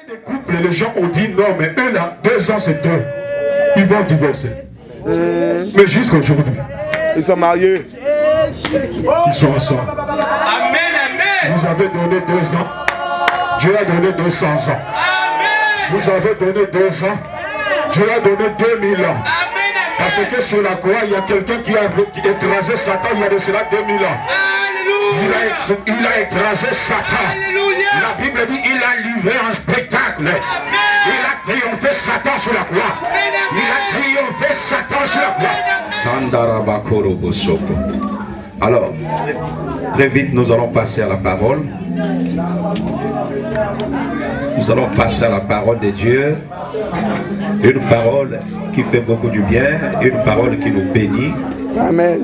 Des couples, les gens ont dit non, mais eux là, 2 ans c'est deux. Ils vont divorcer. Mais jusqu'à aujourd'hui, ils sont mariés. Ils sont ensemble. Amen, amen. Vous avez donné 2 ans. Dieu a donné 200 ans. Amen. Vous avez donné 2 ans. Dieu a donné 2000 ans. Amen, Parce que sur la croix, il y a quelqu'un qui a écrasé Satan il y a de cela 2000 ans. Alléluia. Il a écrasé Satan. Alléluia. La Bible dit il a livré un spectacle. Il a triomphé Satan sur la croix. Il a triomphé Satan sur la croix. Alors, très vite, nous allons passer à la parole. Nous allons passer à la parole de Dieu. Une parole qui fait beaucoup du bien, une parole qui nous bénit. Amen.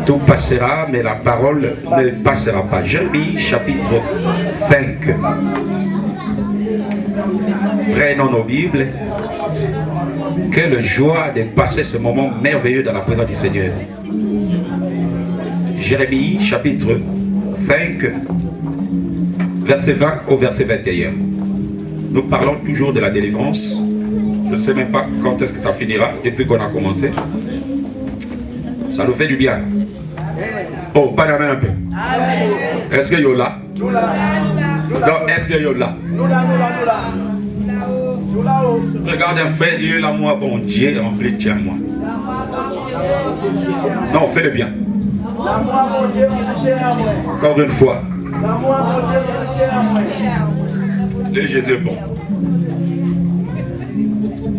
Tout passera, mais la parole ne passera pas. Jérémie chapitre 5. Prenons nos Bibles. Quelle joie de passer ce moment merveilleux dans la présence du Seigneur. Jérémie chapitre 5, verset 20 au verset 21. Nous parlons toujours de la délivrance. Je ne sais même pas quand est-ce que ça finira depuis qu'on a commencé. Ça nous fait du bien. Oh, pas la main un peu. Est-ce que you're là? Non, est-ce que you're là? Regarde un frère, il est là, moi, bon Dieu, en fait, tiens-moi. Non, fais le bien. Encore une fois. Le Jésus est bon.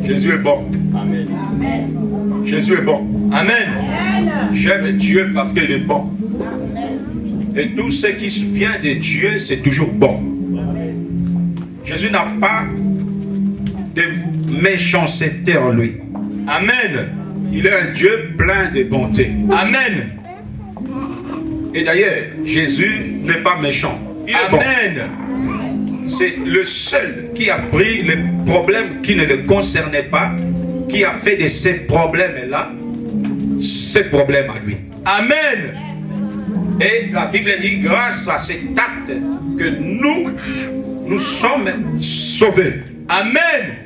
Jésus est bon. Amen. Jésus est bon. Amen. J'aime Dieu parce qu'il est bon. Et tout ce qui vient de Dieu, c'est toujours bon. Jésus n'a pas de méchanceté en lui. Amen. Il est un Dieu plein de bonté. Amen. Et d'ailleurs, Jésus n'est pas méchant. Il est Amen. Bon. C'est le seul qui a pris les problèmes qui ne le concernaient pas, qui a fait de ces problèmes-là, ses problèmes à lui. Amen. Et la Bible dit, grâce à cet acte, que nous sommes sauvés. Amen.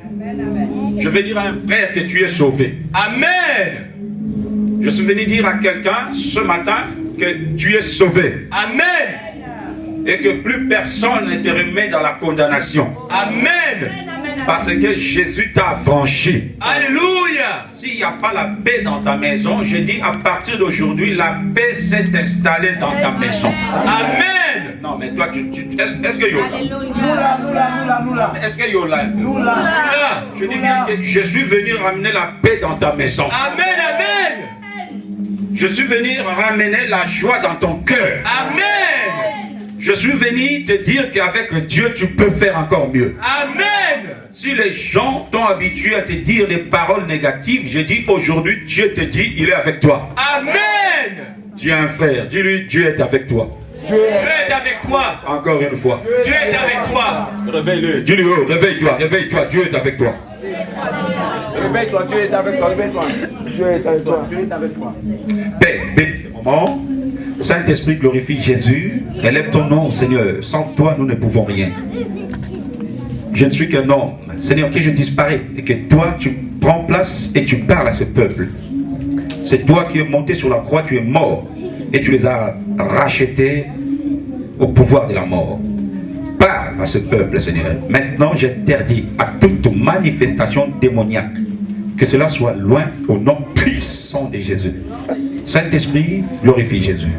Je vais dire à un frère que tu es sauvé. Amen. Je suis venu dire à quelqu'un ce matin que tu es sauvé. Amen. Et que plus personne ne te remet dans la condamnation. Amen. Parce que Jésus t'a affranchi. Alléluia. S'il n'y a pas la paix dans ta maison, je dis à partir d'aujourd'hui, la paix s'est installée dans ta maison. Amen. Non, mais toi, est-ce que Yola? Est-ce que Yola? Je dis bien que je suis venu ramener la paix dans ta maison. Amen, amen. Je suis venu ramener la joie dans ton cœur. Amen. Je suis venu te dire qu'avec Dieu, tu peux faire encore mieux. Amen. Si les gens t'ont habitué à te dire des paroles négatives, je dis aujourd'hui, Dieu te dit, il est avec toi. Amen. Dis à un frère, dis-lui, Dieu est avec toi. Dieu est avec toi. Encore une fois. Dieu est avec toi. Réveille-le. Dis-lui, oh, réveille-toi, réveille-toi, Dieu est avec toi. Réveille-toi, Dieu est avec toi, réveille-toi. Dieu est avec toi, Dieu est avec toi. Père, bénis ce moment. Saint-Esprit, glorifie Jésus. Élève ton nom, Seigneur. Sans toi, nous ne pouvons rien. Je ne suis qu'un homme. Seigneur, que je disparais et que toi, tu prends place et tu parles à ce peuple. C'est toi qui es monté sur la croix, tu es mort et tu les as rachetés au pouvoir de la mort. Parle à ce peuple, Seigneur. Maintenant, j'interdis à toute manifestation démoniaque que cela soit loin au nom puissant de Jésus. Saint-Esprit, glorifie Jésus.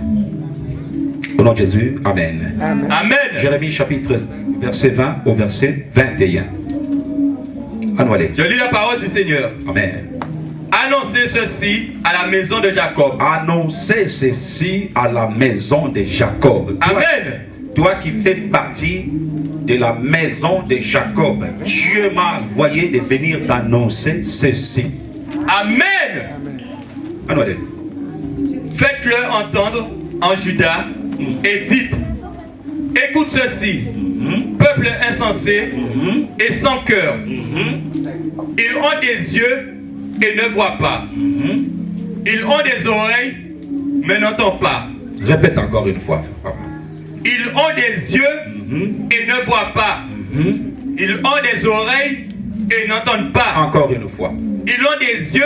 Au nom de Jésus, Amen. Amen. Amen. Jérémie chapitre verset 20 au verset 21. Allons-y. Je lis la parole du Seigneur. Amen. Annoncez ceci à la maison de Jacob. Annoncez ceci à la maison de Jacob. Amen. Toi qui fais partie de la maison de Jacob, Dieu m'a envoyé de venir t'annoncer ceci. Amen. Allons-y. Faites-le entendre en Juda et dites, écoute ceci, peuple insensé et sans cœur. Ils ont des yeux et ne voient pas. Ils ont des oreilles mais n'entendent pas. Répète encore une fois. Ils ont des yeux et ne voient pas. Ils ont des oreilles et n'entendent pas. Encore une fois. Ils ont des yeux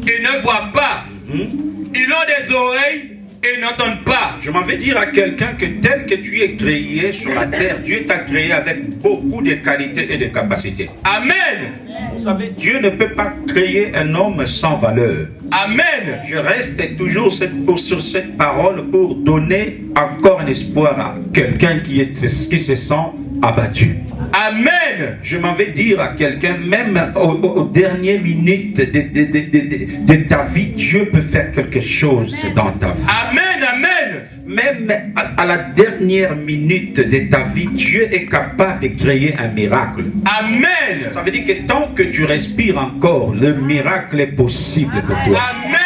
et ne voient pas. Ils ont des oreilles et n'entendent pas. Je m'en vais dire à quelqu'un que tel que tu es créé sur la terre, Dieu t'a créé avec beaucoup de qualités et de capacités. Amen. Vous savez, Dieu ne peut pas créer un homme sans valeur. Amen. Je reste toujours sur cette parole pour donner encore un espoir à quelqu'un qui se sent abattu. Amen. Je m'en vais dire à quelqu'un, même aux dernières minutes de ta vie, Dieu peut faire quelque chose dans ta vie. Amen, amen. Même à la dernière minute de ta vie, Dieu est capable de créer un miracle. Amen. Ça veut dire que tant que tu respires encore, le miracle est possible pour toi. Amen.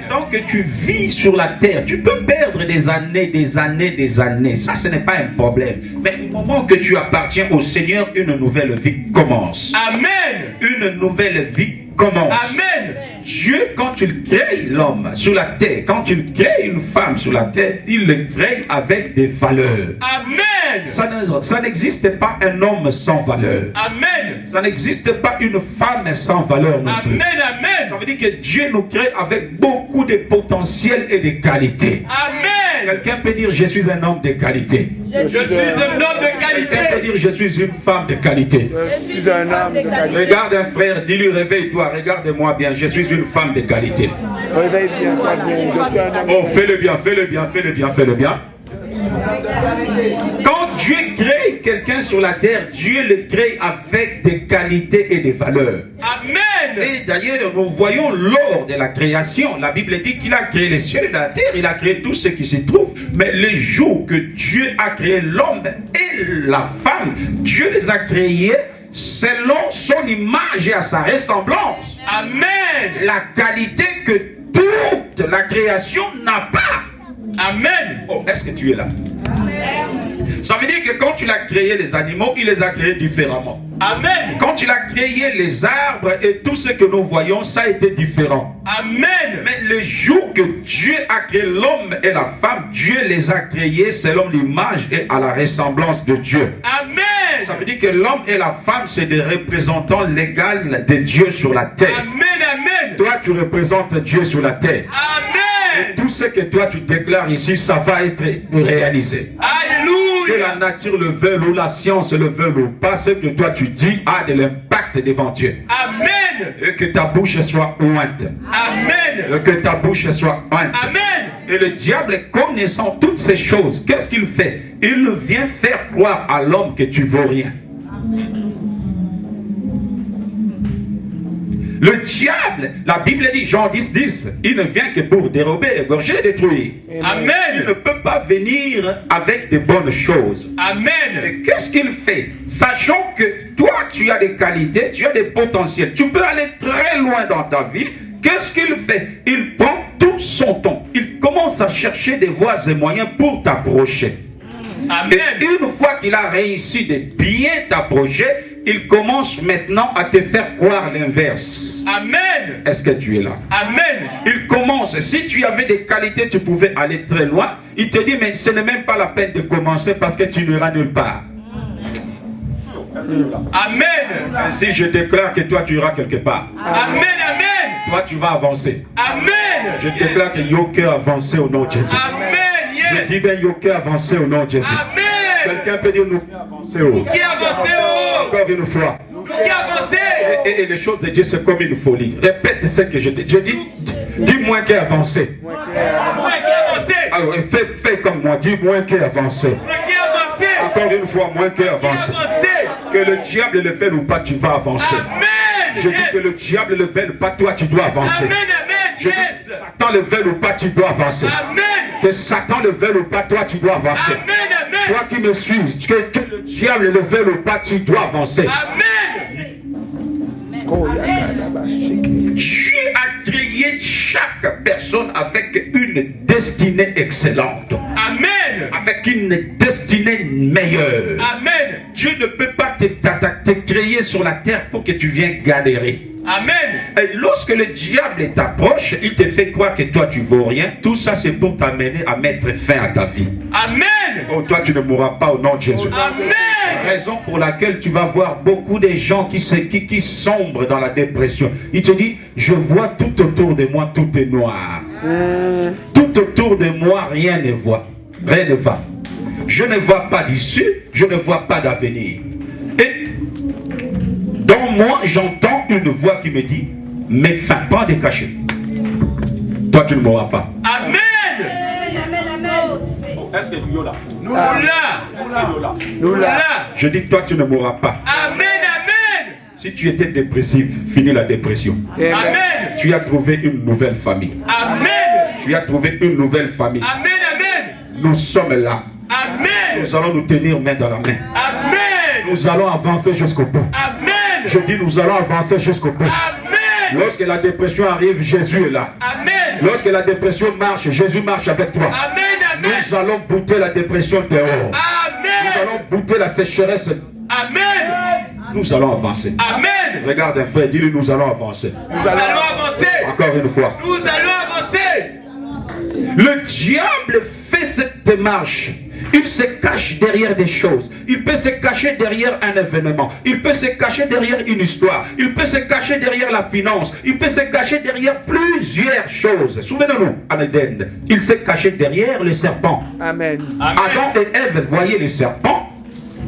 Tant que tu vis sur la terre, tu peux perdre des années. Ça, ce n'est pas un problème. Mais au moment que tu appartiens au Seigneur, une nouvelle vie commence. Amen. Une nouvelle vie commence. Amen. Dieu, quand il crée l'homme sur la terre, quand il crée une femme sur la terre, il le crée avec des valeurs. Amen. Ça n'existe pas un homme sans valeur. Amen. Ça n'existe pas une femme sans valeur non plus. Amen, amen. Ça veut dire que Dieu nous crée avec beaucoup de potentiel et de qualité. Amen. Quelqu'un peut dire je suis un homme de qualité. Je suis un homme de qualité. Quelqu'un peut dire je suis une femme de qualité. Je suis un homme de qualité. Regarde un frère, dis-lui réveille-toi, regarde-moi bien, je suis une femme de qualité. Réveille bien, toi bien. Je suis un homme. Oh, fais-le bien, fais-le bien, fais-le bien, fais-le bien. Quand Dieu crée quelqu'un sur la terre, Dieu le crée avec des qualités et des valeurs. Amen. Et d'ailleurs, nous voyons lors de la création, la Bible dit qu'il a créé les cieux et la terre, il a créé tout ce qui s'y trouve. Mais les jours que Dieu a créé l'homme et la femme, Dieu les a créés selon son image et à sa ressemblance. Amen. La qualité que toute la création n'a pas. Amen. Oh, est-ce que tu es là? Ça veut dire que quand tu as créé les animaux, il les a créés différemment. Amen. Quand il a créé les arbres et tout ce que nous voyons, ça a été différent. Amen. Mais le jour que Dieu a créé l'homme et la femme, Dieu les a créés selon l'image et à la ressemblance de Dieu. Amen. Ça veut dire que l'homme et la femme, c'est des représentants légaux de Dieu sur la terre. Amen, amen. Toi, tu représentes Dieu sur la terre. Amen. Et tout ce que toi, tu déclares ici, ça va être réalisé. Que Alléluia. la nature le veuille ou la science le veuille ou pas, ce que toi tu dis a de l'impact devant Dieu. Amen. Et que ta bouche soit ointe. Amen. Et que ta bouche soit ointe. Amen. Et le diable, connaissant toutes ces choses, qu'est-ce qu'il fait? Il vient faire croire à l'homme que tu vaux rien. Le diable, la Bible dit, Jean 10, il ne vient que pour dérober, égorger et détruire. Amen. Il ne peut pas venir avec de bonnes choses. Amen. Et qu'est-ce qu'il fait? Sachant que toi, tu as des qualités, tu as des potentiels, tu peux aller très loin dans ta vie. Qu'est-ce qu'il fait? Il prend tout son temps. Il commence à chercher des voies et moyens pour t'approcher. Amen. Et une fois qu'il a réussi de bien t'approcher, il commence maintenant à te faire croire l'inverse. Amen. Est-ce que tu es là? Amen. Il commence, si tu avais des qualités, tu pouvais aller très loin. Il te dit, mais ce n'est même pas la peine de commencer parce que tu n'iras nulle part. Amen. Ainsi, je déclare que toi, tu iras quelque part. Amen. Amen. Toi, tu vas avancer. Amen. Je déclare que Yoke a avancé au nom de Jésus. Amen. Je Yes. dis bien Yoke a avancé au nom de Jésus. Amen. Quelqu'un peut dire nous avancer au. Qui a avancé haut? Encore une fois. Qui a avancé? Et les choses de Dieu, c'est comme une folie. Répète ce que je dis. Je dis, dis-moi qui a avancé. Moi qui a avancé. Alors, fais comme moi. Dis-moi qui a avancé. Moi qui a avancé. Encore une fois, moi qui a Qui a avancé. avancé. Que le diable le fait ou pas, tu vas avancer. Amen. Je dis que le diable le fait ou pas, toi, tu dois avancer. Amen. Amen. Je dis Yes. que Satan le veut ou pas, tu dois avancer. Amen. Que Satan le veut ou pas, toi, tu dois avancer. Amen. Amen. Toi qui me suis, que le diable le veut ou pas, tu dois avancer. Amen. Dieu a créé chaque personne avec une destinée excellente. Amen. Avec une destinée meilleure. Amen. Dieu ne peut pas te créer sur la terre pour que tu viennes galérer. Amen. Et lorsque le diable t'approche, il te fait croire que toi tu vaux rien. Tout ça c'est pour t'amener à mettre fin à ta vie. Amen. Oh, toi tu ne mourras pas au nom de Jésus. Amen. Raison pour laquelle tu vas voir beaucoup de gens qui sombrent dans la dépression. Il te dit, je vois tout autour de moi, tout est noir. Tout autour de moi, rien ne va. Je ne vois pas d'issue, je ne vois pas d'avenir. Et dans moi, j'entends une voix qui me dit, mais fin, pas de cachet. Toi, tu ne mourras pas. Amen. Est-ce que nous là? Nous là. Je dis, toi, tu ne mourras pas. Amen, amen. Si tu étais dépressif, finis la dépression. Amen. Tu as trouvé une nouvelle famille. Amen. Tu as trouvé une nouvelle famille. Amen, amen. Nous sommes là. Amen. Nous allons nous tenir main dans la main. Amen. Nous allons avancer jusqu'au bout. Amen. Je dis, nous allons avancer jusqu'au bout. Amen. Lorsque la dépression arrive, Jésus est là. Amen. Lorsque la dépression marche, Jésus marche avec toi. Amen, amen. Nous allons bouter la dépression dehors. Amen. Nous allons bouter la sécheresse. Amen. Nous allons avancer. Amen. Regarde un frère, dis-lui, nous allons avancer. Nous allons avancer. Encore une fois. Nous allons avancer. Le diable fait cette démarche. Il se cache derrière des choses. Il peut se cacher derrière un événement. Il peut se cacher derrière une histoire. Il peut se cacher derrière la finance. Il peut se cacher derrière plusieurs choses. Souvenez-nous, en Éden, il s'est caché derrière le serpent. Amen. Adam et Ève voyaient les serpents,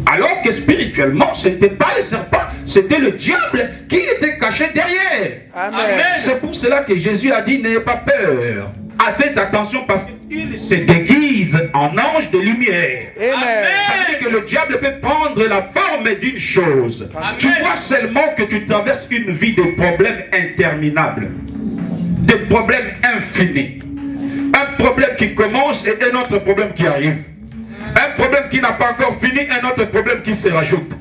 alors que spirituellement, ce n'était pas le serpent, c'était le diable qui était caché derrière. Amen. C'est pour cela que Jésus a dit, n'ayez pas peur. Faites attention parce qu'il se déguise en ange de lumière. Amen. Ça veut dire que le diable peut prendre la forme d'une chose. Amen. Tu vois seulement que tu traverses une vie de problèmes interminables. De problèmes infinis. Un problème qui commence et un autre problème qui arrive. Un problème qui n'a pas encore fini, un autre problème qui se rajoute.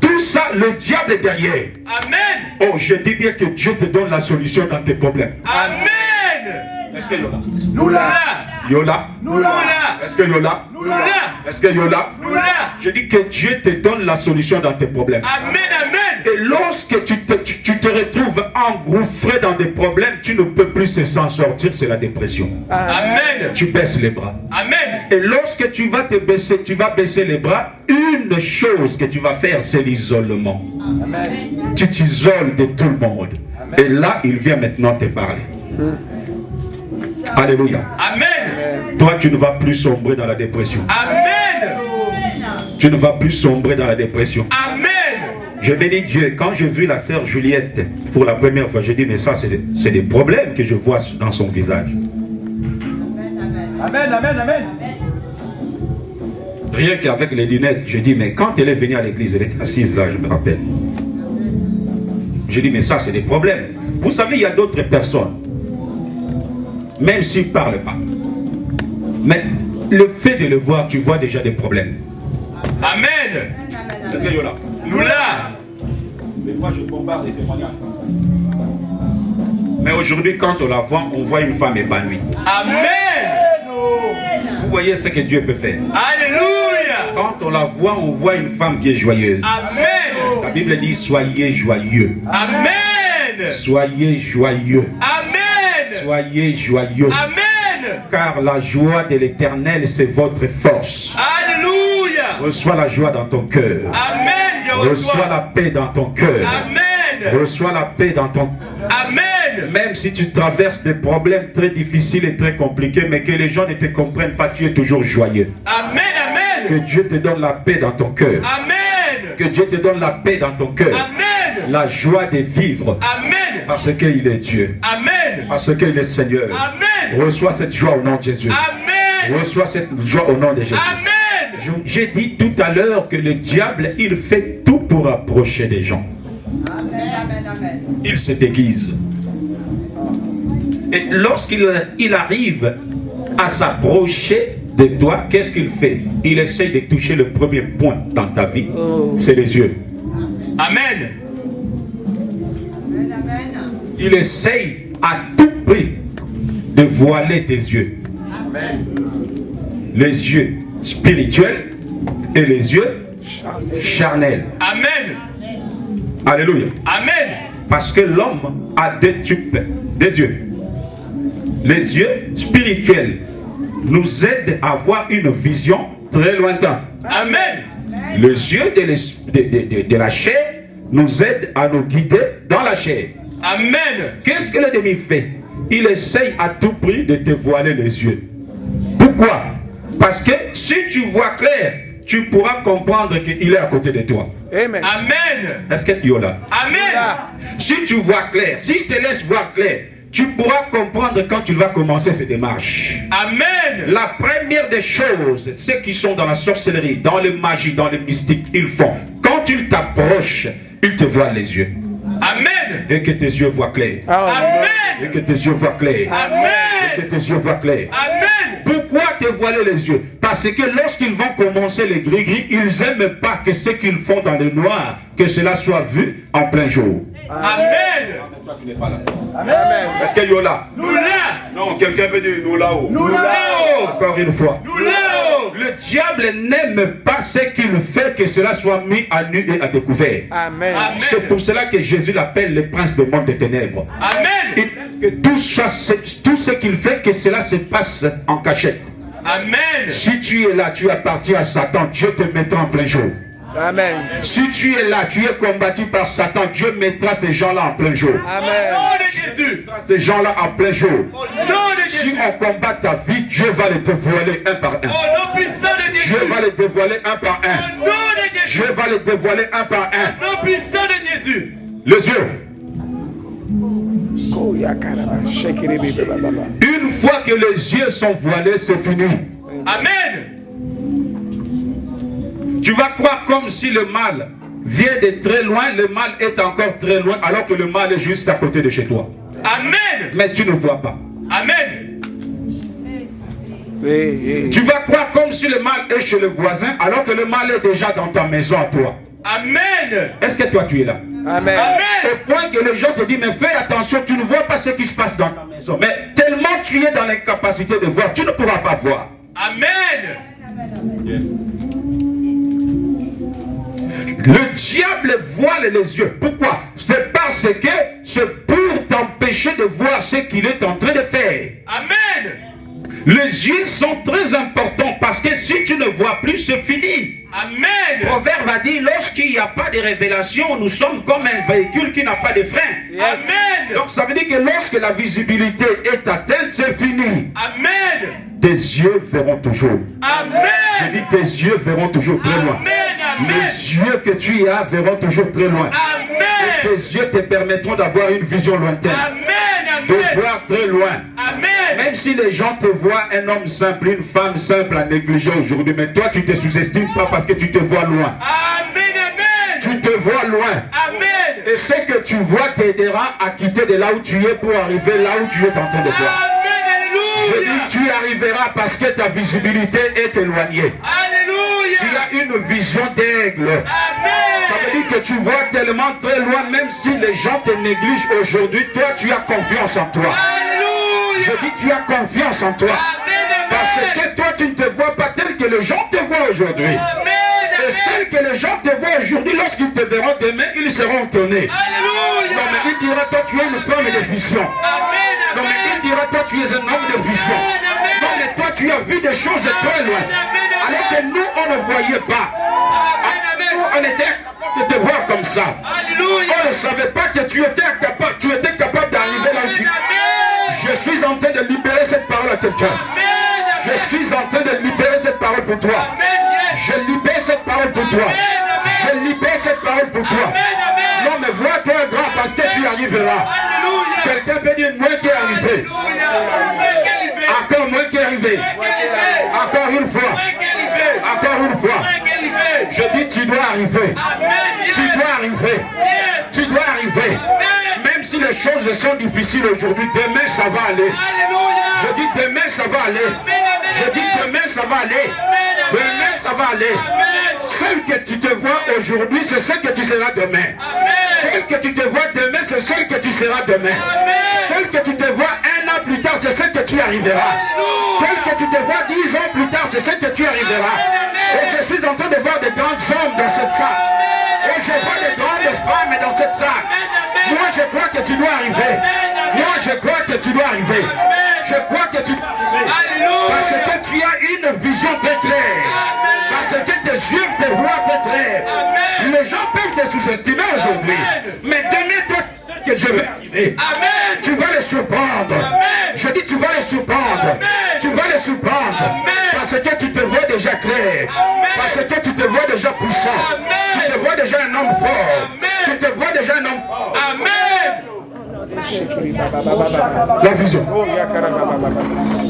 Tout ça, le diable est derrière. Amen. Oh, je dis bien que Dieu te donne la solution dans tes problèmes. Amen. Est-ce que Yola? Nous là. Yola? Nous là. Est-ce que Yola? Nous là. Est-ce que Yola? Nous là. Je dis que Dieu te donne la solution dans tes problèmes. Amen, amen. Et lorsque tu te retrouves engouffré dans des problèmes, tu ne peux plus s'en sortir, c'est la dépression. Amen. Tu baisses les bras. Amen. Et lorsque tu vas baisser les bras, une chose que tu vas faire, c'est l'isolement. Tu t'isoles de tout le monde. Et là, il vient maintenant te parler. Alléluia. Amen. Toi, tu ne vas plus sombrer dans la dépression. Amen. Tu ne vas plus sombrer dans la dépression. Amen. Je bénis Dieu. Quand j'ai vu la sœur Juliette pour la première fois, je dis, mais ça, c'est des problèmes que je vois dans son visage. Amen, amen, amen. Rien qu'avec les lunettes, je dis, mais quand elle est venue à l'église, elle était assise là, je me rappelle. Je dis, mais ça, c'est des problèmes. Vous savez, il y a d'autres personnes, même s'ils ne parlent pas. Mais le fait de le voir, tu vois déjà des problèmes. Amen. Est-ce que là? Nous là. Mais moi, je bombarde des témoignages comme ça. Mais aujourd'hui, quand on la voit, on voit une femme épanouie. Amen. Vous voyez ce que Dieu peut faire. Alléluia. Quand on la voit, on voit une femme qui est joyeuse. Amen. La Bible dit, soyez joyeux. Amen. Soyez joyeux. Amen. Soyez joyeux. Amen. Car la joie de l'Éternel, c'est votre force. Alléluia. Reçois la joie dans ton cœur. Amen. Je Reçois la paix dans ton cœur. Amen. Reçois la paix dans ton... Amen. Même si tu traverses des problèmes très difficiles et très compliqués, mais que les gens ne te comprennent pas, tu es toujours joyeux. Amen. Amen. Que Dieu te donne la paix dans ton cœur. Amen. Que Dieu te donne la paix dans ton cœur. Amen. La joie de vivre. Amen. Parce qu'il est Dieu. Amen. Parce qu'il est Seigneur. Amen. Reçois cette joie au nom de Jésus. Amen. Reçois cette joie au nom de Jésus. Amen. J'ai dit tout à l'heure que le diable, il fait tout pour approcher des gens. Il se déguise. Et lorsqu'il arrive à s'approcher de toi, qu'est-ce qu'il fait? Il essaie de toucher le premier point dans ta vie. C'est les yeux. Amen. Il essaye à tout prix de voiler tes yeux. Les yeux spirituels et les yeux charnels. Amen. Alléluia. Amen. Parce que l'homme a deux types des yeux. Les yeux spirituels nous aident à avoir une vision très lointaine. Amen. Les yeux de la chair nous aident à nous guider dans la chair. Amen. Qu'est-ce que l'ennemi fait? Il essaye à tout prix de te voiler les yeux. Pourquoi? Parce que si tu vois clair, tu pourras comprendre qu'il est à côté de toi. Amen. Amen. Est-ce que tu es là? Amen. Si tu vois clair, s'il te laisse voir clair, tu pourras comprendre quand tu vas commencer ces démarches. Amen. La première des choses, ceux qui sont dans la sorcellerie, dans les magies, dans les mystiques, ils font. Quand ils t'approchent, ils te voilent les yeux. Amen. Et que tes yeux voient clair. Amen. Et que tes yeux voient clair. Amen. Et que tes yeux voient clair. Amen. Pourquoi te voiler les yeux? Parce que lorsqu'ils vont commencer les gris-gris, ils n'aiment pas que ce qu'ils font dans le noir, que cela soit vu en plein jour. Amen. Toi, tu n'es pas là. Amen. Est-ce qu'il y a là? Nous là. Non, quelqu'un peut dire nous là-haut. Nous là-haut. Encore une fois. Nous là-haut. Le diable n'aime pas ce qu'il fait, que cela soit mis à nu et à découvert. Amen. Amen. C'est pour cela que Jésus l'appelle le prince du monde des ténèbres. Amen. Il aime que tout ce qu'il fait, que cela se passe en cachette. Amen. Si tu es là, tu appartiens à Satan, Dieu te mettra en plein jour. Amen. Si tu es là, tu es combattu par Satan, Dieu mettra ces gens-là en plein jour. Au Amen. nom de Jésus. Ces gens-là en plein jour. Au nom de Si Jésus. on combat ta vie, Dieu va les dévoiler un par Au un. nom puissant de Jésus. Dieu va les dévoiler un par Au un. nom de Jésus. Dieu va les dévoiler un par un. Au nom puissant de Jésus. Les yeux. Oh, yakaraba, shake it, baby, baba. Une fois que les yeux sont voilés, c'est fini. Amen. Tu vas croire comme si le mal vient de très loin, le mal est encore très loin, alors que le mal est juste à côté de chez toi. Amen. Mais tu ne vois pas. Amen. Hey, hey. Tu vas croire comme si le mal est chez le voisin, alors que le mal est déjà dans ta maison à toi. Amen. Est-ce que toi tu es là? Amen. Amen. Au point que les gens te disent, mais fais attention, tu ne vois pas ce qui se passe dans ta maison. Mais tellement tu es dans l'incapacité de voir, tu ne pourras pas voir. Amen. Le diable voile les yeux. Pourquoi? C'est parce que c'est pour t'empêcher de voir ce qu'il est en train de faire. Amen. Les yeux sont très importants parce que si tu ne vois plus, c'est fini. Amen. Proverbe a dit, lorsqu'il n'y a pas de révélation, nous sommes comme un véhicule qui n'a pas de frein. Amen. Donc ça veut dire que lorsque la visibilité est atteinte, c'est fini. Amen. Tes yeux verront toujours. Amen. Je dis, tes yeux verront toujours très loin. Amen. Les yeux que tu as verront toujours très loin. Et Amen. tes yeux te permettront d'avoir une vision lointaine. Amen. De Amen. voir très loin. Amen. Même si les gens te voient un homme simple, une femme simple à négliger aujourd'hui, mais toi tu te sous-estimes pas parce que tu te vois loin. Amen. Amen. Tu te vois loin. Amen. Et ce que tu vois t'aidera à quitter de là où tu es pour arriver là où tu es en train de voir. Je Alléluia. dis tu arriveras parce que ta visibilité est éloignée. Alléluia. Tu as une vision d'aigle. Ça Amen. veut dire que tu vois tellement très loin, même si les gens te négligent aujourd'hui, toi tu as confiance en toi. Alléluia. Je dis tu as confiance en toi. Amen. Parce que toi tu ne te vois pas tel que les gens te voient aujourd'hui. Amen. Et tel que les gens te voient aujourd'hui, lorsqu'ils te verront demain, ils seront étonnés. Alléluia. Non mais il dira toi tu es une femme de vision. Amen. Non mais il dira toi tu es un homme de vision. Non mais toi tu as vu des choses très loin. Alors que nous on ne voyait pas. Nous on était de te voir comme ça. Alléluia. On ne savait pas que tu étais capable d'arriver là où tu es. Je suis en train de libérer cette parole à quelqu'un. Je suis en train de libérer cette parole pour toi. Je libère cette parole pour toi. Je libère cette parole pour toi. Non mais vois-toi grand parce que tu arriveras. Quelqu'un peut dire moi qui est arrivé. Encore moi qui est arrivé. Encore une fois. Encore une fois. Je dis tu dois arriver. Tu dois arriver. Tu dois arriver. Même si les choses sont difficiles aujourd'hui, demain ça va aller. Je dis demain ça va aller. Je dis demain ça va aller. Demain ça va aller. Celle que tu te vois aujourd'hui, c'est celle que tu seras demain. Celle que tu te vois demain, c'est celle que tu seras demain. Celle que tu te vois un an plus tard, c'est celle que tu arriveras. Celle que tu te vois 10 ans plus tard, c'est celle que tu arriveras. Et je suis en train de voir des grandes hommes dans cette salle. Et je vois des grandes femmes dans cette salle. Moi je crois que tu dois arriver. Moi je crois que tu dois arriver. Je crois que tu dois arriver. Parce que tu as une vision très claire. Parce que tes yeux te voir très clair. Amen. Les gens peuvent te sous-estimer aujourd'hui. Mais demain, toi, tu sais que je vais arriver. Amen. Tu vas les surprendre. Amen. Je dis, tu vas les surprendre. Amen. Tu vas les surprendre. Amen. Parce que tu te vois déjà clair. Amen. Parce que tu te vois déjà puissant. Amen. Tu te vois déjà un homme fort. Amen. Tu te vois déjà un homme fort. Amen. La vision.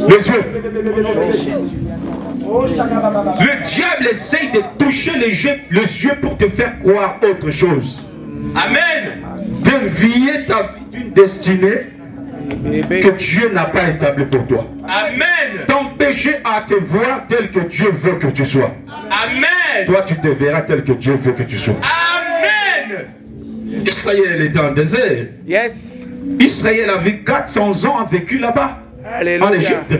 Les yeux. Le diable essaye de toucher les yeux pour te faire croire autre chose. Amen. Dévier ta vie d'une destinée que Dieu n'a pas établie pour toi. Amen. T'empêcher à te voir tel que Dieu veut que tu sois. Amen. Toi, tu te verras tel que Dieu veut que tu sois. Amen. Israël était en désert. Yes. Israël a vécu 400 ans, a vécu là-bas, Alléluia. en Égypte.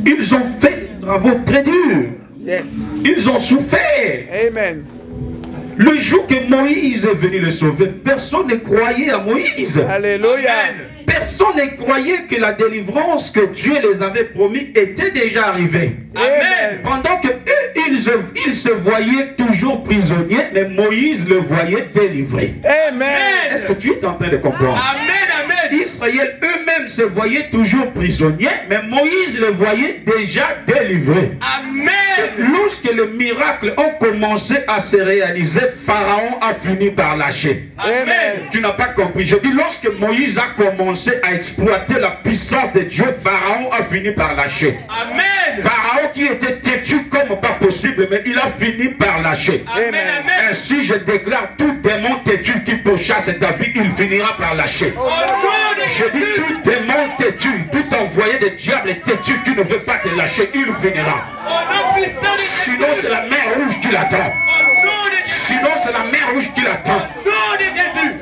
Ils ont fait des travaux très durs. Yes. Ils ont souffert. Amen. Le jour que Moïse est venu le sauver, personne ne croyait à Moïse. Alléluia. Personne ne croyait que la délivrance que Dieu les avait promis était déjà arrivée. Amen. Pendant que eux, ils se voyaient toujours prisonniers, mais Moïse le voyait délivré. Amen. Est-ce que tu es en train de comprendre? Amen. Amen. Israël eux-mêmes se voyaient toujours prisonniers, mais Moïse le voyait déjà délivré. Amen. Lorsque les miracles ont commencé à se réaliser, Pharaon a fini par lâcher. Amen. Tu n'as pas compris. Je dis, lorsque Moïse a commencé à exploiter la puissance de Dieu, Pharaon a fini par lâcher. Amen. Pharaon qui était têtu comme pas possible, mais il a fini par lâcher. Amen. Amen. Ainsi, je déclare tout démon têtu qui pourchasse ta vie, il finira par lâcher. Au nom de Je dis, Jésus. tout démon têtu, tout envoyé de diable têtu qui ne veut pas te lâcher, il finira. Au nom puissant de Jésus. Sinon, c'est la mer rouge qui l'attend. Au nom de Jésus. Sinon, c'est la mer rouge qui l'attend. Au nom de Jésus.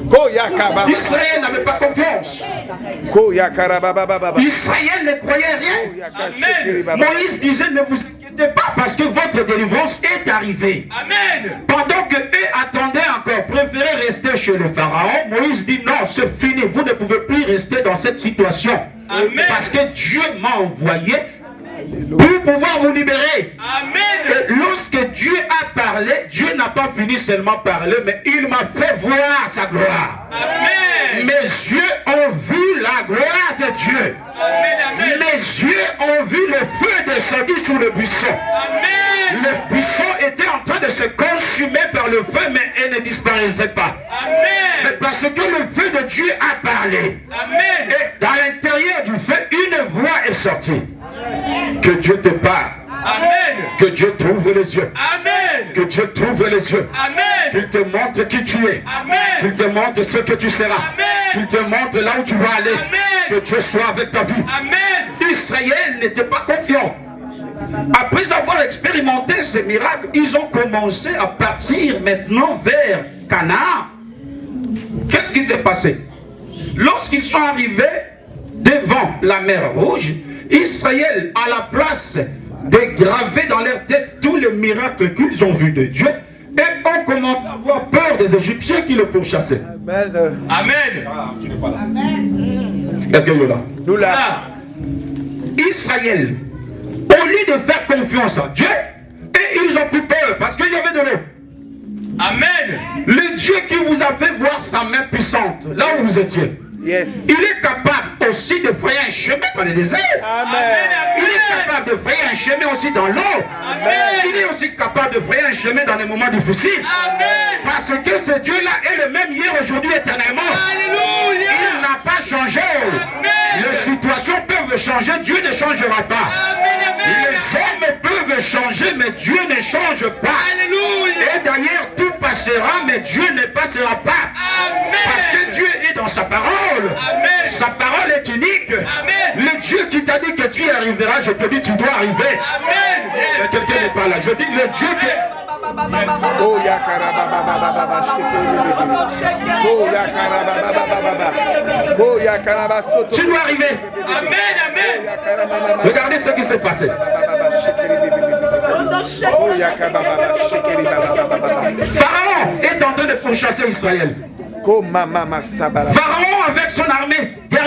Koyakaba. Israël n'avait pas confiance. Koyakarabababa. Israël ne croyait rien. Koyakashikiribaba. Moïse disait, ne vous inquiétez pas parce que votre délivrance est arrivée. Amen. Pendant que eux attendaient encore, préféraient rester chez le pharaon, Moïse dit non, c'est fini, vous ne pouvez plus rester dans cette situation. Amen. Parce que Dieu m'a envoyé pour pouvoir vous libérer. Amen. Et lorsque Dieu a parlé, Dieu n'a pas fini seulement parler, mais il m'a fait voir sa gloire. Amen. Mes yeux ont vu la gloire de Dieu. Amen. Amen. Mes yeux ont vu le feu descendu sur le buisson. Amen. Le buisson était en train de se consumer par le feu, mais elle ne disparaissait pas. Mais Amen. parce que le feu de Dieu a parlé. Amen. Et dans l'intérieur du feu, une voix est sortie. Que Dieu te parle. Amen. Que Dieu t'ouvre les yeux. Amen. Que Dieu t'ouvre les yeux. Amen. Qu'il te montre qui tu es. Amen. Qu'il te montre ce que tu seras. Amen. Qu'il te montre là où tu vas aller. Amen. Que Dieu soit avec ta vie. Amen. Israël n'était pas confiant. Après avoir expérimenté ces miracles, ils ont commencé à partir maintenant vers Canaan. Qu'est-ce qui s'est passé? Lorsqu'ils sont arrivés devant la mer Rouge, Israël, à la place de graver dans leur tête tous les miracles qu'ils ont vus de Dieu, et ont commencé à avoir peur des Égyptiens qui le pourchassaient. Amen. Amen. Est-ce qu'il y a là? Nous là. Ah. Israël, au lieu de faire confiance en Dieu, et ils ont pris peur parce qu'il y avait de l'eau. Amen. Le Dieu qui vous a fait voir sa main puissante, là où vous étiez, Yes. il est capable aussi de frayer un chemin dans le désert. Amen. Il est capable de frayer un chemin aussi dans l'eau. Amen. Il est aussi capable de frayer un chemin dans les moments difficiles. Amen. Parce que ce Dieu-là est le même hier, aujourd'hui, éternellement. Alléluia. Il n'a pas changé. Amen. Les situations peuvent changer, Dieu ne changera pas. Amen. Amen. Les hommes peuvent changer, mais Dieu ne change pas. Alléluia. Et d'ailleurs, tout passera, mais Dieu ne passera pas. Parce que Amen. Dieu est dans sa parole. Amen. Sa parole est unique. Amen. Le Dieu qui t'a dit que tu y arriveras, je te dis tu dois arriver. Amen. Mais quelqu'un n'est pas là. Je dis le Dieu qui... Koyakarabababa. Shikiribaba. Koyakarabababa. Koyakarabasoto. Tu dois arriver. Amen. Amen. Koyakarabababa. Regardez ce qui s'est passé. Koyakabababa. Shikiribaba. Pharaon est en train de pourchasser Israël. Komamama sabala. Pharaon avec son armée derrière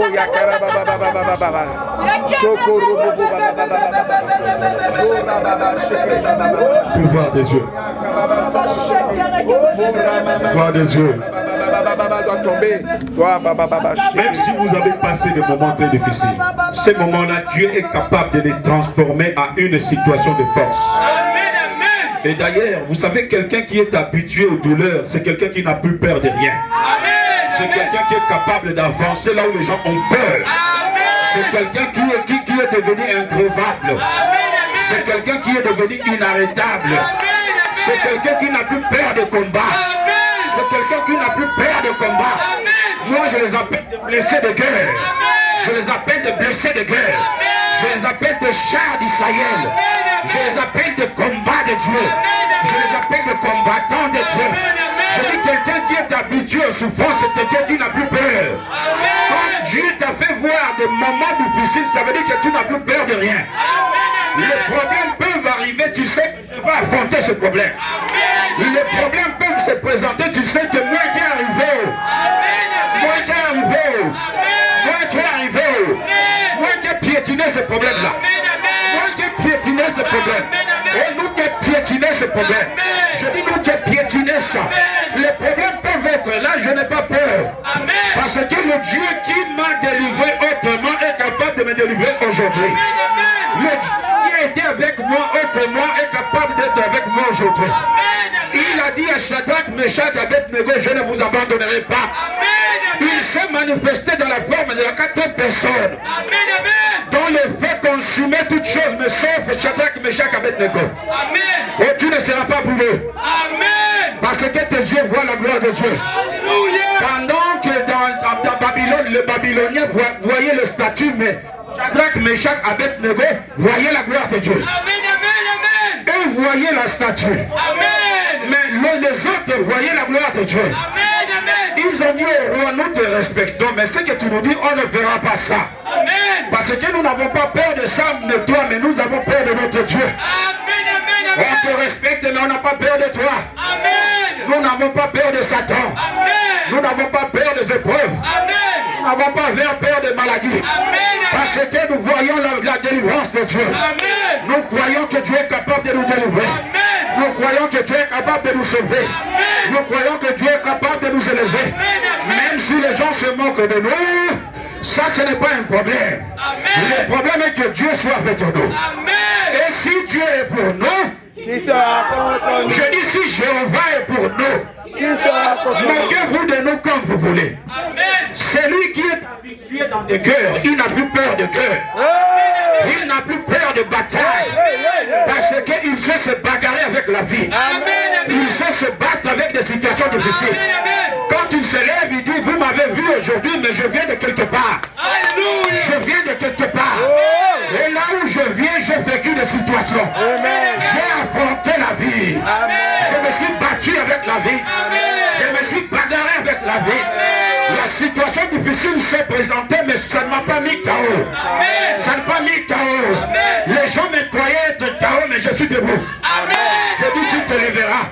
Oh, yakara baba baba baba baba. Shokoro bobo baba baba baba. Jora baba sheke baba baba. Pouvoir des yeux. Pouvoir des yeux. Baba baba doit tomber. Toi baba baba sheke. Même si vous avez passé des moments très difficiles, ces moments-là, Dieu est capable de les transformer en une situation de force. Et d'ailleurs, vous savez, quelqu'un qui est habitué aux douleurs, c'est quelqu'un qui n'a plus peur de rien. C'est quelqu'un qui est capable d'avancer là où les gens ont peur. C'est quelqu'un qui est devenu increvable. C'est quelqu'un qui est devenu inarrêtable. C'est quelqu'un qui n'a plus peur de combat. C'est quelqu'un qui n'a plus peur de combat. Moi, je les appelle des blessés de guerre. Je les appelle des blessés de guerre. Je les appelle des chars d'Israël. Je les appelle des combats de Dieu. Je les appelle des combattants de Dieu. Je dis quelqu'un qui est habitué aux souffrances, c'est quelqu'un qui n'a plus peur. Quand Dieu t'a fait voir des moments difficiles, ça veut dire que tu n'as plus peur de rien. Les problèmes peuvent arriver, tu sais que je vais affronter ce problème. Les problèmes peuvent se présenter, tu sais que moi qui est arrivé. Moi qui est arrivé. Moi qui est arrivé. Moi qui ai piétiné ce problème-là. Moi qui ai piétiné ce problème. Et nous qui avons piétiné ce problème. Je dis nous qui avons piétiné ça. Les problèmes peuvent être là, je n'ai pas peur. Parce que le Dieu qui m'a délivré autrement est capable de me délivrer aujourd'hui. Le Dieu qui a été avec moi autrement est capable d'être avec moi aujourd'hui. Il a dit à Shadrach, Meshach, Abednego, je ne vous abandonnerai pas. Il s'est manifesté dans la forme de la quatrième personne. Dans le fait consumer toutes choses, mais sauf Shadrach, Meshach, Abednego. Et tu ne seras pas brûlé. Parce que tes yeux voient la gloire de Dieu. Pendant que dans Babylone, les Babyloniens voyaient le statut, mais Shadrach, Meshach, Abednego voyaient la gloire de Dieu. Eux voyaient la statue. Mais les autres voyaient la gloire de Dieu. Ils ont dit au roi, nous te respectons, mais ce que tu nous dis, on ne verra pas ça. Parce que nous n'avons pas peur de ça de toi, mais nous avons peur de notre Dieu. On te respecte, mais on n'a pas peur de toi. Nous n'avons pas peur de Satan. Nous n'avons pas peur des épreuves. Nous n'avons pas peur des maladies. Parce que nous voyons la délivrance de Dieu. Nous croyons que Dieu est capable de nous délivrer. Nous croyons que Dieu est capable de nous sauver. Nous croyons que Dieu est capable de nous élever. Même si les gens se moquent de nous, ça ce n'est pas un problème. Le problème est que Dieu soit avec nous. Et si Dieu est pour nous, Qui sera contre nous? je dis si Jéhovah est pour nous, Qui sera contre nous? moquez-vous de nous comme vous voulez. Celui qui est habitué dans des cœurs, il n'a plus peur de cœur. Il n'a plus peur de bataille. Parce qu'il sait se bagarrer avec la vie. Il sait se battre avec des situations difficiles. Quand il se lève, il dit, vous m'avez vu aujourd'hui, mais je viens de quelque part. Je viens de quelque part. Et là où je viens, j'ai vécu des situations. J'ai affronté la vie. Je me suis battu avec la vie. Je me suis bagarré avec la vie. La situation difficile s'est présentée, mais ça ne m'a pas mis KO. Ça ne m'a pas mis KO. Les gens me croyaient être KO, mais je suis debout. Je dis, tu te lèveras.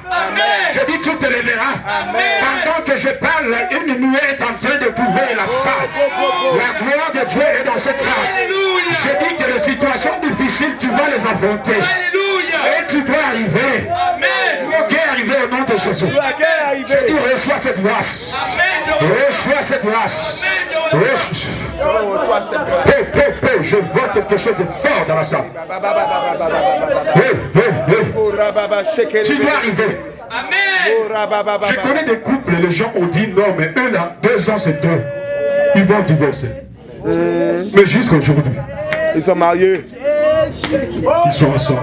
Je dis, tu te lèveras. Pendant que je parle, une nuée est en train de couvrir la salle. La gloire de Dieu est dans cette salle. Je dis que les situations difficiles, tu vas les affronter. Et tu dois arriver. Ok, arriver au nom de Jésus. Je dis, reçois cette grâce. Reçois cette grâce. Je vois quelque chose de fort dans la salle. Tu dois arriver. Je connais des couples, les gens ont dit non, mais eux là, 2 ans c'est deux. Ils vont divorcer. Mais jusqu'à aujourd'hui, Ils sont mariés. ils sont ensemble.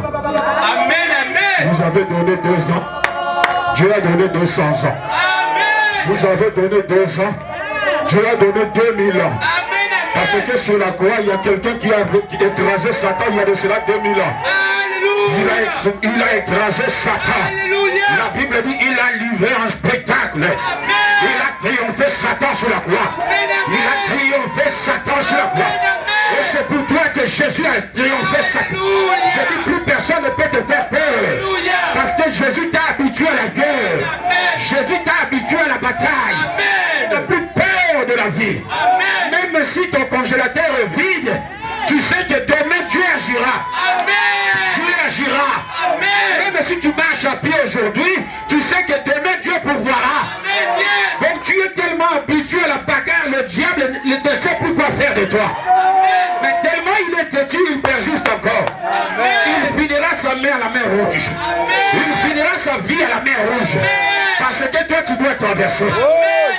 Vous avez donné 2 ans. Dieu a donné 200 ans. Vous avez donné 2 ans. Dieu a donné 2000 ans. Parce que sur la croix, il y a quelqu'un qui a écrasé Satan il y a de cela 2000 ans. Il a écrasé Satan. La Bible dit il a livré un spectacle. Il a triomphé Satan sur la croix. Il a triomphé Satan sur la croix. Et c'est pour toi que Jésus a triomphé Satan. Je dis plus personne ne peut te faire peur. Parce que Jésus t'a habitué à la guerre. Jésus t'a habitué à la bataille. Tu n'as plus peur de la vie. Même si ton congélateur est vide, tu sais que demain Dieu agira. Dieu agira. Même si tu marches à pied aujourd'hui, tu sais que demain Dieu pourvoira. Donc tu es tellement habitué à la bagarre, le diable ne sait plus quoi faire de toi. Mais tellement il est têtu, il persiste encore. Il finira sa main à la mer rouge. Il finira sa vie à la mer rouge. Parce que toi tu dois traverser.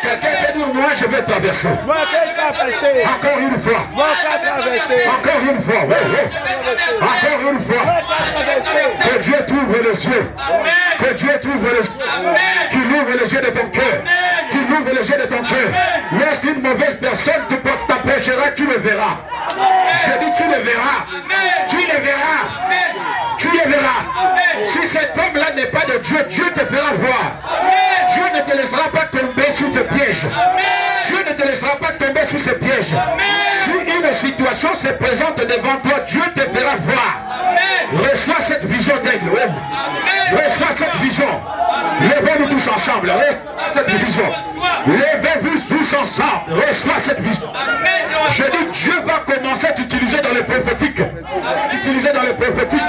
Quelqu'un peut dire, moi je vais traverser. Encore une fois. Encore une fois. Encore une fois. Que Dieu t'ouvre les yeux. Que Dieu t'ouvre les yeux. Qu'il ouvre les yeux de ton cœur. Qu'il ouvre les yeux de ton cœur. Lorsqu'une mauvaise personne t'approchera, tu le verras. Je dis tu le verras. Tu le verras. Tu le verras. Si cet homme-là n'est pas de Dieu, Dieu te fera voir. Dieu ne te laissera pas tomber sous ce piège. Dieu ne te laissera pas tomber sous ce piège. Si une situation se présente devant toi, Dieu te fera voir. Reçois cette vision d'aigle. Reçois cette vision. Levez-nous tous ensemble. Reçois cette vision. Levez-vous tous ensemble. Reçois cette vision. Je dis, Dieu va commencer à t'utiliser dans le prophétique. T'utiliser dans le prophétique.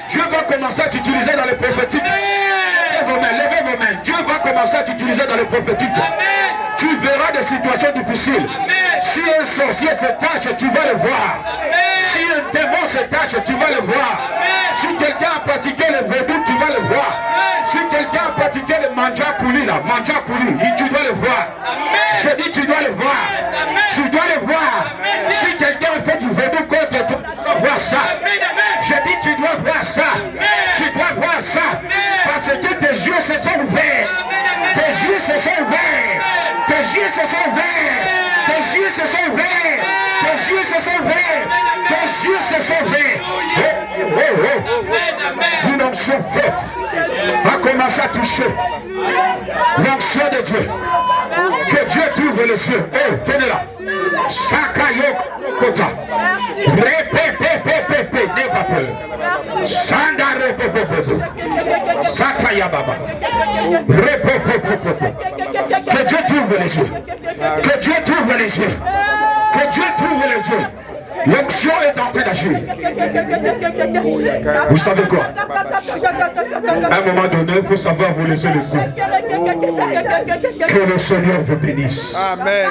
Dieu va commencer à t'utiliser dans le prophétique. Levez vos mains. Dieu va commencer à t'utiliser dans le prophétique. Tu verras des situations difficiles. Si un sorcier se cache, tu vas le voir. Si un démon se cache, tu vas le voir. Si quelqu'un a pratiqué le vaudou, tu vas le voir. Si quelqu'un a pratiqué le manjakouli, tu dois le voir. Je dis, tu dois le voir. Tu dois le voir. Si quelqu'un fait du vaudou contre toi, tu dois voir ça. Je dis, tu dois voir ça. Tu dois voir ça. Parce que tes yeux se sont ouverts. Tes yeux se sont ouverts. Tes yeux se sont ouverts. Tes yeux se sont ouverts. Tes yeux se sont ouverts. Tes yeux se sont ouverts. Une onction forte va commencer à toucher l'onction de Dieu. Que Dieu t'ouvre les yeux. Oh, tenez là. Sakayok Kota. Répépépépépé. N'aie pas peur. Sandare Popopo. Sakaya Baba. Répépépépé. Que Dieu t'ouvre les yeux. Que Dieu t'ouvre les yeux. Que Dieu t'ouvre les yeux. L'onction est en train d'agir. Vous savez quoi? À un moment donné, il faut savoir vous laisser le coup. Que le Seigneur vous bénisse. Amen.